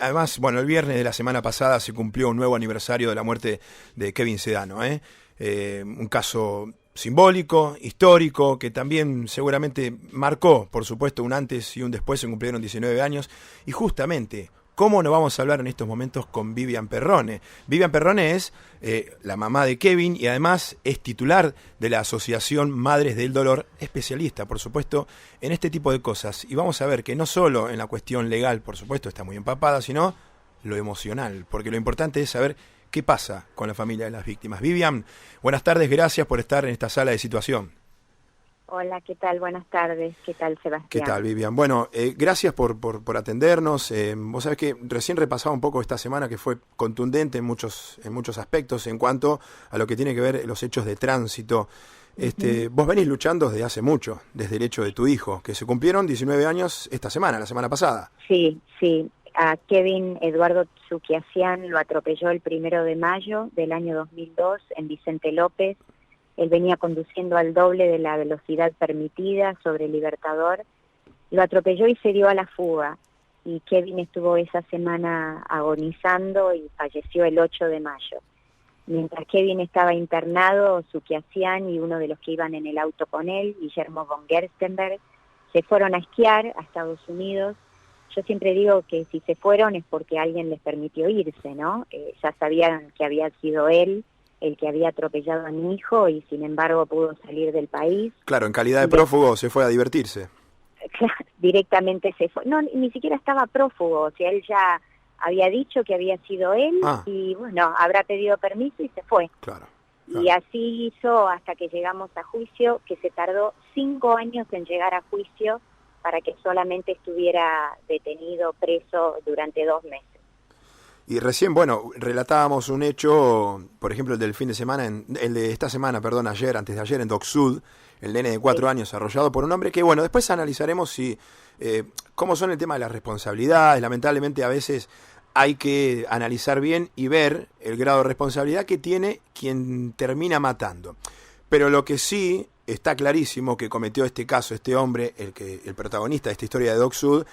además, bueno, el viernes de la semana pasada se cumplió un nuevo aniversario de la muerte de Kevin Sedano, ¿eh? Un caso simbólico, histórico, que también seguramente marcó, por supuesto, un antes y un después. Se cumplieron 19 años y justamente, ¿cómo no vamos a hablar en estos momentos con Vivian Perrone? Vivian Perrone es la mamá de Kevin y además es titular de la Asociación Madres del Dolor, especialista, por supuesto, en este tipo de cosas. Y vamos a ver que no solo en la cuestión legal, por supuesto, está muy empapada, sino lo emocional, porque lo importante es saber qué pasa con la familia de las víctimas. Vivian, buenas tardes, gracias por estar en esta sala de situación. Hola, ¿qué tal? Buenas tardes. ¿Qué tal, Sebastián? ¿Qué tal, Vivian? Bueno, gracias por atendernos. Vos sabés que recién repasaba un poco esta semana que fue contundente en muchos aspectos en cuanto a lo que tiene que ver los hechos de tránsito. Vos venís luchando desde hace mucho, desde el hecho de tu hijo, que se cumplieron 19 años esta semana, la semana pasada. Sí. A Kevin Eduardo Tsukiasian lo atropelló el 1 de mayo del año 2002 en Vicente López. Él venía conduciendo al doble de la velocidad permitida sobre el Libertador. Lo atropelló y se dio a la fuga. Y Kevin estuvo esa semana agonizando y falleció el 8 de mayo. Mientras Kevin estaba internado, Tsukiasian y uno de los que iban en el auto con él, Guillermo von Gerstenberg, se fueron a esquiar a Estados Unidos. Yo siempre digo que si se fueron es porque alguien les permitió irse, ¿no? Ya sabían que había sido él el que había atropellado a mi hijo y sin embargo pudo salir del país. Claro, en calidad de prófugo se fue a divertirse. Directamente se fue. No, ni siquiera estaba prófugo, o sea, él ya había dicho que había sido él y bueno, habrá pedido permiso y se fue. Claro. Y así hizo hasta que llegamos a juicio, que se tardó 5 años en llegar a juicio para que solamente estuviera detenido, preso durante 2 meses. Y recién, bueno, relatábamos un hecho, por ejemplo, el del fin de semana, el de esta semana, perdón, antes de ayer, en Dock Sud, el nene de 4 años arrollado por un hombre que, bueno, después analizaremos cómo son el tema de las responsabilidades. Lamentablemente a veces hay que analizar bien y ver el grado de responsabilidad que tiene quien termina matando. Pero lo que sí está clarísimo que cometió este caso, este hombre, el protagonista de esta historia de Dock Sud,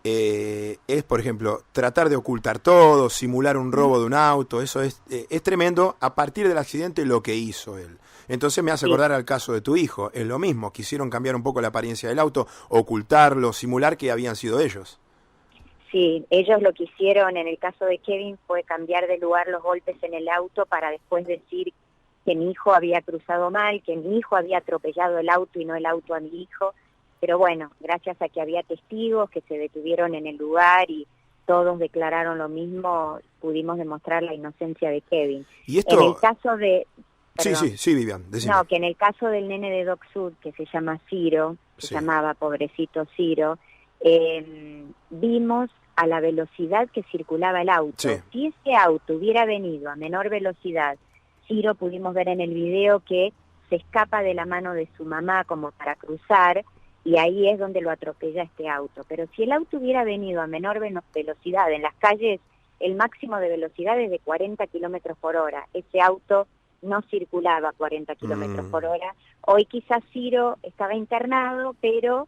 es, por ejemplo, tratar de ocultar todo, simular un robo de un auto. Eso es tremendo a partir del accidente lo que hizo él. Entonces me hace acordar al caso de tu hijo. Es lo mismo, quisieron cambiar un poco la apariencia del auto, ocultarlo, simular que habían sido ellos. Sí, ellos lo que hicieron en el caso de Kevin fue cambiar de lugar los golpes en el auto para después decir que mi hijo había cruzado mal, que mi hijo había atropellado el auto y no el auto a mi hijo. Pero bueno, gracias a que había testigos que se detuvieron en el lugar y todos declararon lo mismo, pudimos demostrar la inocencia de Kevin. ¿Y esto? En el caso de... Sí, Vivian, decime. No, que en el caso del nene de Dock Sud, que se llama Ciro, se llamaba pobrecito Ciro, vimos a la velocidad que circulaba el auto. Sí. Si ese auto hubiera venido a menor velocidad, Ciro, pudimos ver en el video que se escapa de la mano de su mamá como para cruzar, y ahí es donde lo atropella este auto. Pero si el auto hubiera venido a menor velocidad, en las calles el máximo de velocidad es de 40 kilómetros por hora. Ese auto no circulaba a 40 kilómetros por hora. Hoy quizás Ciro estaba internado, pero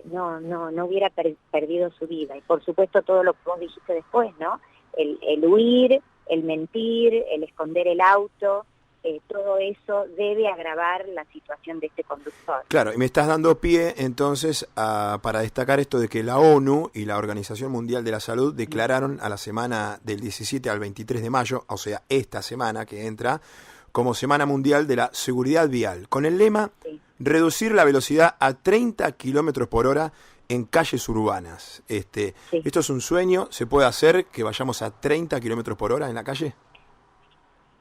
no hubiera perdido su vida. Y por supuesto todo lo que vos dijiste después, ¿no? El huir, el mentir, el esconder el auto, todo eso debe agravar la situación de este conductor. Claro, y me estás dando pie entonces para destacar esto de que la ONU y la Organización Mundial de la Salud declararon a la semana del 17 al 23 de mayo, o sea, esta semana que entra, como Semana Mundial de la Seguridad Vial, con el lema reducir la velocidad a 30 kilómetros por hora en calles urbanas. ¿Esto es un sueño? ¿Se puede hacer que vayamos a 30 kilómetros por hora en la calle?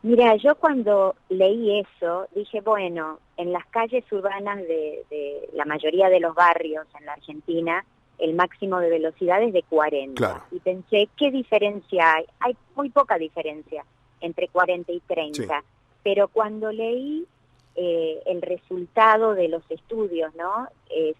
Mira, yo cuando leí eso, dije, bueno, en las calles urbanas de la mayoría de los barrios en la Argentina, el máximo de velocidad es de 40. Claro. Y pensé, ¿qué diferencia hay? Hay muy poca diferencia entre 40 y 30. Sí. Pero cuando leí el resultado de los estudios, ¿no?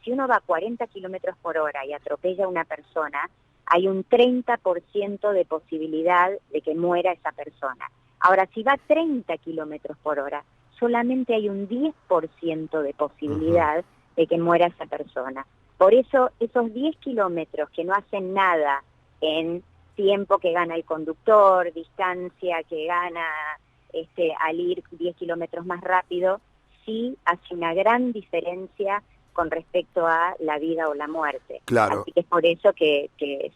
Si uno va a 40 kilómetros por hora y atropella a una persona, hay un 30% de posibilidad de que muera esa persona. Ahora, si va a 30 kilómetros por hora, solamente hay un 10% de posibilidad de que muera esa persona. Por eso, esos 10 kilómetros que no hacen nada en tiempo que gana el conductor, distancia que gana al ir 10 kilómetros más rápido, sí hace una gran diferencia con respecto a la vida o la muerte. Claro. Así que es por eso que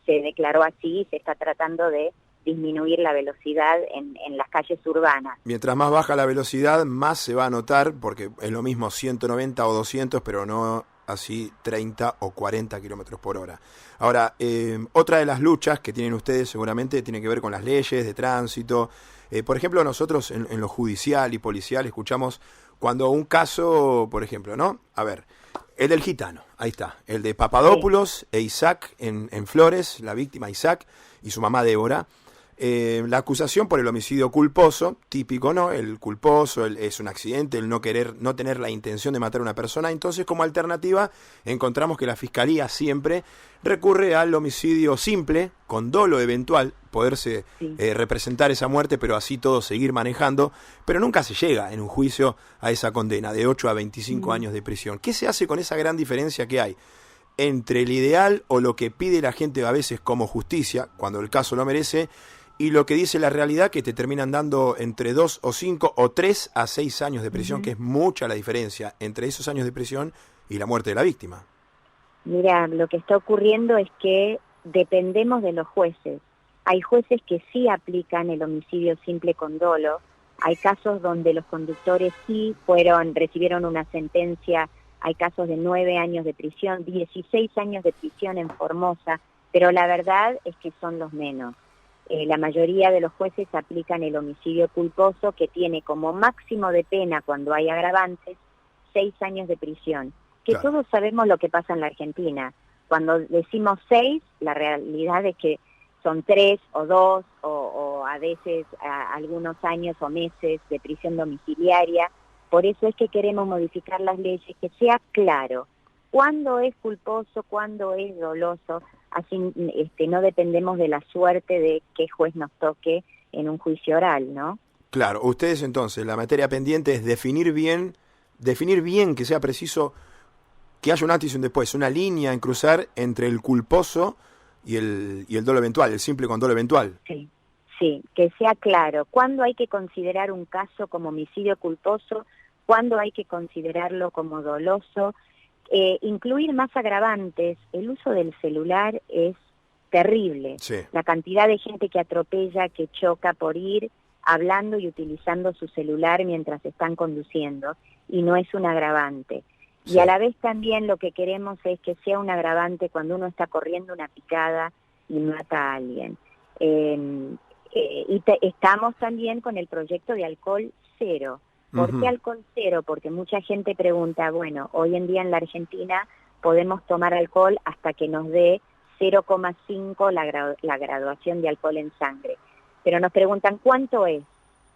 se declaró así y se está tratando de disminuir la velocidad en las calles urbanas. Mientras más baja la velocidad, más se va a notar, porque es lo mismo 190 o 200, pero no así 30 o 40 kilómetros por hora. Ahora, otra de las luchas que tienen ustedes seguramente tiene que ver con las leyes de tránsito. Por ejemplo, nosotros en lo judicial y policial escuchamos cuando un caso, por ejemplo, ¿no? A ver, el del gitano, ahí está, el de Papadopoulos e Isaac en Flores, la víctima Isaac y su mamá Débora. La acusación por el homicidio culposo, típico, ¿no? El culposo es un accidente, el no tener la intención de matar a una persona. Entonces, como alternativa, encontramos que la Fiscalía siempre recurre al homicidio simple, con dolo eventual, poderse representar esa muerte, pero así todo seguir manejando. Pero nunca se llega en un juicio a esa condena de 8 a 25 años de prisión. ¿Qué se hace con esa gran diferencia que hay entre el ideal o lo que pide la gente a veces como justicia, cuando el caso lo merece, y lo que dice la realidad, que te terminan dando entre 2 o 5 o 3 a 6 años de prisión, que es mucha la diferencia entre esos años de prisión y la muerte de la víctima? Mira, lo que está ocurriendo es que dependemos de los jueces. Hay jueces que sí aplican el homicidio simple con dolo. Hay casos donde los conductores sí recibieron una sentencia. Hay casos de 9 años de prisión, 16 años de prisión en Formosa, pero la verdad es que son los menos. La mayoría de los jueces aplican el homicidio culposo, que tiene como máximo de pena cuando hay agravantes 6 años de prisión. Que Claro. Todos sabemos lo que pasa en la Argentina. Cuando decimos 6, la realidad es que son 3 o 2 o a veces algunos años o meses de prisión domiciliaria. Por eso es que queremos modificar las leyes, que sea claro cuándo es culposo, cuándo es doloso. Así no dependemos de la suerte de qué juez nos toque en un juicio oral, ¿no? Claro, ustedes entonces, la materia pendiente es definir bien que sea preciso, que haya un antes y un después, una línea en cruzar entre el culposo y el dolo eventual, el simple con dolo eventual. Sí, que sea claro cuándo hay que considerar un caso como homicidio culposo, cuándo hay que considerarlo como doloso. Incluir más agravantes. El uso del celular es terrible. Sí. La cantidad de gente que atropella, que choca por ir hablando y utilizando su celular mientras están conduciendo, y no es un agravante. Sí. Y a la vez también lo que queremos es que sea un agravante cuando uno está corriendo una picada y mata a alguien. Estamos también con el proyecto de alcohol cero. ¿Por qué alcohol cero? Porque mucha gente pregunta, bueno, hoy en día en la Argentina podemos tomar alcohol hasta que nos dé 0,5 la graduación de alcohol en sangre. Pero nos preguntan, ¿cuánto es?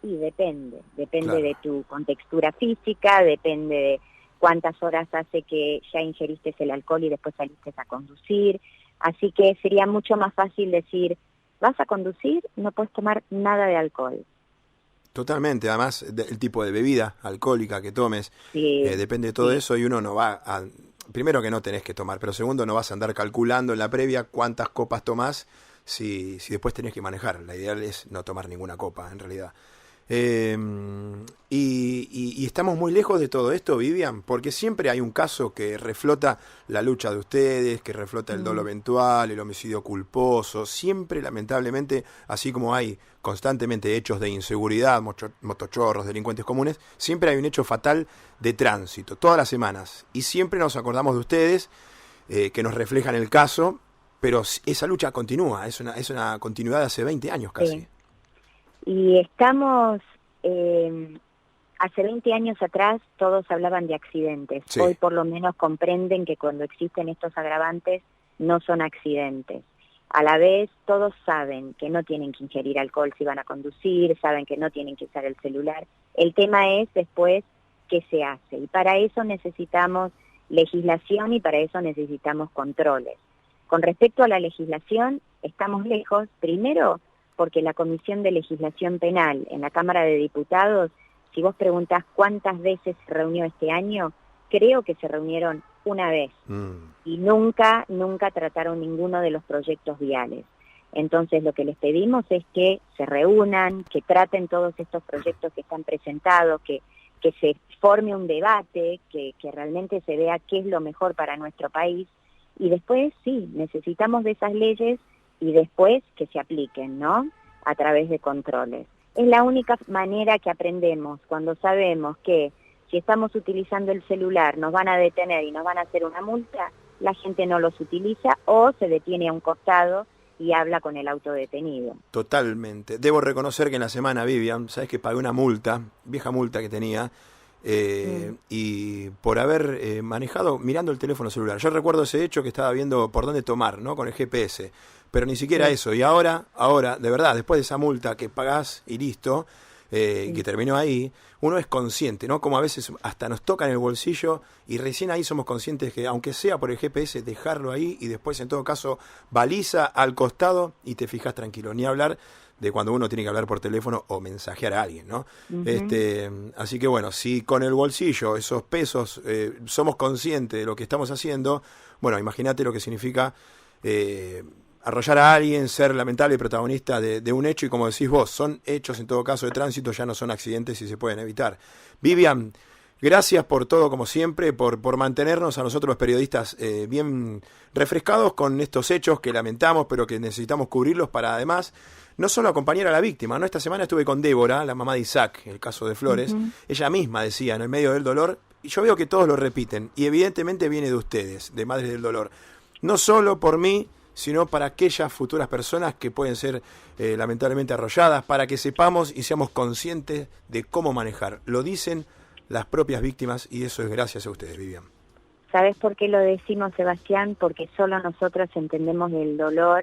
Y depende Claro. de tu contextura física, depende de cuántas horas hace que ya ingeriste el alcohol y después saliste a conducir. Así que sería mucho más fácil decir, ¿vas a conducir? No puedes tomar nada de alcohol. Totalmente, además el tipo de bebida alcohólica que tomes, depende de todo eso, y uno no va a... Primero que no tenés que tomar, pero segundo no vas a andar calculando en la previa cuántas copas tomás si después tenés que manejar. La ideal es no tomar ninguna copa, en realidad. Y estamos muy lejos de todo esto, Vivian, porque siempre hay un caso que reflota la lucha de ustedes, que reflota el dolo eventual, el homicidio culposo. Siempre, lamentablemente, así como hay constantemente hechos de inseguridad, motochorros, delincuentes comunes, siempre hay un hecho fatal de tránsito, todas las semanas. Y siempre nos acordamos de ustedes, que nos reflejan el caso, pero esa lucha continúa, es una continuidad de hace 20 años casi. Sí. Y estamos, hace 20 años atrás todos hablaban de accidentes. Sí. Hoy por lo menos comprenden que cuando existen estos agravantes no son accidentes. A la vez todos saben que no tienen que ingerir alcohol si van a conducir, saben que no tienen que usar el celular. El tema es después qué se hace. Y para eso necesitamos legislación y para eso necesitamos controles. Con respecto a la legislación, estamos lejos, primero, porque la Comisión de Legislación Penal en la Cámara de Diputados, si vos preguntás cuántas veces se reunió este año, creo que se reunieron una vez y nunca trataron ninguno de los proyectos viales. Entonces lo que les pedimos es que se reúnan, que traten todos estos proyectos que están presentados, que se forme un debate, que realmente se vea qué es lo mejor para nuestro país, y después sí, necesitamos de esas leyes y después que se apliquen, ¿no? A través de controles. Es la única manera que aprendemos, cuando sabemos que si estamos utilizando el celular nos van a detener y nos van a hacer una multa, la gente no los utiliza o se detiene a un costado y habla con el autodetenido. Totalmente. Debo reconocer que en la semana, Vivian, sabes que pagué una multa, vieja multa que tenía, y por haber manejado mirando el teléfono celular. Yo recuerdo ese hecho, que estaba viendo por dónde tomar, ¿no? Con el GPS, pero ni siquiera eso. Y ahora, de verdad, después de esa multa que pagás y listo, que terminó ahí, uno es consciente, ¿no? Como a veces hasta nos toca en el bolsillo y recién ahí somos conscientes que, aunque sea por el GPS, dejarlo ahí y después, en todo caso, baliza al costado y te fijas tranquilo. Ni hablar de cuando uno tiene que hablar por teléfono o mensajear a alguien, ¿no? Así que bueno, si con el bolsillo, esos pesos, somos conscientes de lo que estamos haciendo, bueno, imagínate lo que significa arrollar a alguien, ser lamentable protagonista de un hecho, y como decís vos, son hechos en todo caso de tránsito, ya no son accidentes y se pueden evitar. Vivian, gracias por todo, como siempre, por mantenernos a nosotros los periodistas bien refrescados con estos hechos que lamentamos, pero que necesitamos cubrirlos para además no solo acompañar a la víctima, ¿no? Esta semana estuve con Débora, la mamá de Isaac, el caso de Flores. Ella misma decía, en el medio del dolor, y yo veo que todos lo repiten, y evidentemente viene de ustedes, de Madres del Dolor, no solo por mí, sino para aquellas futuras personas que pueden ser lamentablemente arrolladas, para que sepamos y seamos conscientes de cómo manejar. Lo dicen las propias víctimas y eso es gracias a ustedes, Vivian. ¿Sabes por qué lo decimos, Sebastián? Porque solo nosotros entendemos el dolor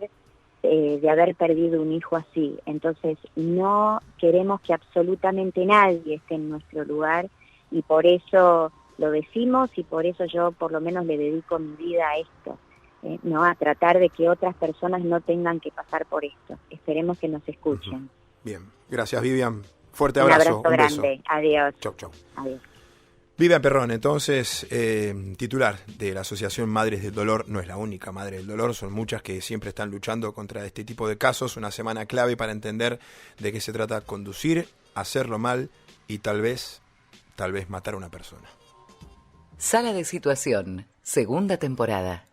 de haber perdido un hijo así. Entonces no queremos que absolutamente nadie esté en nuestro lugar y por eso lo decimos y por eso yo por lo menos le dedico mi vida a esto. No, a tratar de que otras personas no tengan que pasar por esto. Esperemos que nos escuchen. Bien, gracias, Vivian. Fuerte abrazo. Un abrazo grande. Adiós. Chau, chau. Adiós. Vivian Perrón, entonces, titular de la Asociación Madres del Dolor. No es la única Madre del Dolor, son muchas que siempre están luchando contra este tipo de casos. Una semana clave para entender de qué se trata conducir, hacerlo mal y tal vez matar a una persona. Sala de Situación, segunda temporada.